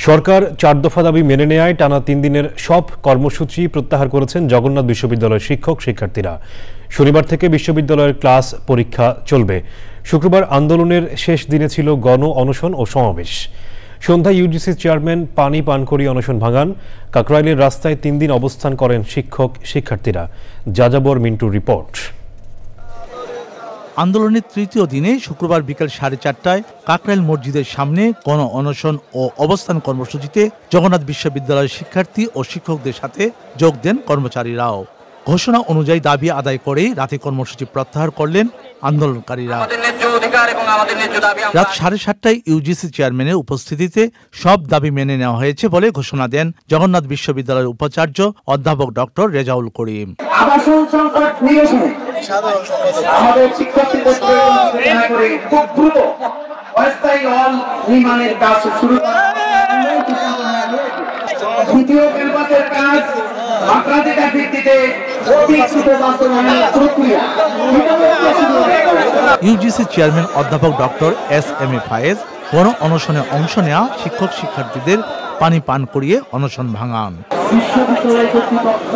সরকার 4 দফা দাবি মেনে নেয়ায় টানা 3 দিনের সব কর্মসূচি প্রত্যাহার করেছেন জগন্নাথ বিশ্ববিদ্যালয়ের শিক্ষক শিক্ষার্থীরা। শনিবার থেকে বিশ্ববিদ্যালয়ের ক্লাস পরীক্ষা চলবে। শুক্রবার আন্দোলনের শেষ দিনে ছিল গণ অনশন ও সমাবেশ। সন্ধ্যায় ইউজিসি চেয়ারম্যান পানি পান করিয়ে অনশন ভাঙান। কাকরাইলের রাস্তায় 3 দিন অবস্থান করেন শিক্ষক শিক্ষার্থীরা। যাযাবর মিন্টুর রিপোর্ট। আন্দোলনের তৃতীয় দিনে শুক্রবার বিকেল 4:30টায় কাকরাইল মসজিদের সামনে গণ অনশন ও অবস্থান কর্মসূচিতে জগন্নাথ বিশ্ববিদ্যালয়ের শিক্ষার্থী ও শিক্ষকদের সাথে যোগ দেন কর্মচারীরাও। ঘোষণা অনুযায়ী দাবি আদায় করেই রাতে কর্মসূচি প্রত্যাহার করলেন আন্দোলনকারীরা। রাত 7:30টায় ইউজিসি চেয়ারম্যানের উপস্থিতিতে সব দাবি মেনে নেওয়া হয়েছে বলে ঘোষণা দেন জগন্নাথ বিশ্ববিদ্যালয়ের উপাচার্য অধ্যাপক ডক্টর রেজাউল করিম। আবাসন সংকট নিরসনে আমাদের শিক্ষার্থীদের খুব দ্রুত অস্থায়ী হল নির্মাণের কাজ শুরু করা। দ্বিতীয় ক্যাম্পাসের কাজ অগ্রাধিকার ভিত্তিতে ইউজিসি চেয়ারম্যান অধ্যাপক ডক্টর এস.এম. ফায়েজ গণ অনশনে অংশ নেওয়া শিক্ষক শিক্ষার্থীদের পানি পান করিয়ে অনশন ভাঙান। বিশ্ববিদ্যালয় কর্তৃপক্ষ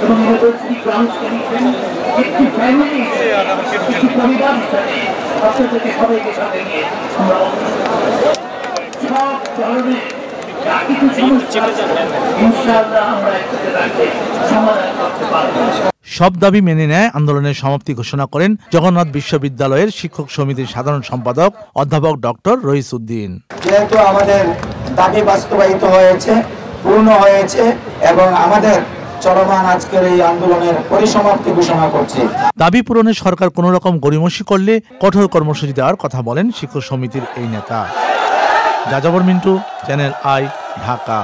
এবং ইউনিভার্সিটি গ্রাউন্ডস কমিশন একটি ফ্যামিলি, একটি পরিবার হিসাবে আপনাদেরকে সবাইকে সাথে নিয়ে আমরা সব ধরনের যা কিছু সমস্যা ইনশাআল্লাহ আমরা একসাথে রাখতে সমাধান করতে পারবো। সব দাবি মেনে নেয় আন্দোলনের সমাপ্তি ঘোষণা করেন জগন্নাথ বিশ্ববিদ্যালয়ের শিক্ষক সমিতির সাধারণ সম্পাদক অধ্যাপক ডক্টর রইস উদ্দিন। যেহেতু আমাদের দাবি বাস্তবায়িত হয়েছে, পূর্ণ হয়েছে এবং আমাদের চলমান আজকের এই আন্দোলনের পরিসমাপ্তি ঘোষণা করছে। দাবি পূরণে সরকার কোনো রকম গড়িমসি করলে কঠোর কর্মসূচি দেওয়ার কথা বলেন শিক্ষক সমিতির এই নেতা। যাযাবর মিন্টু, চ্যানেল আই, ঢাকা।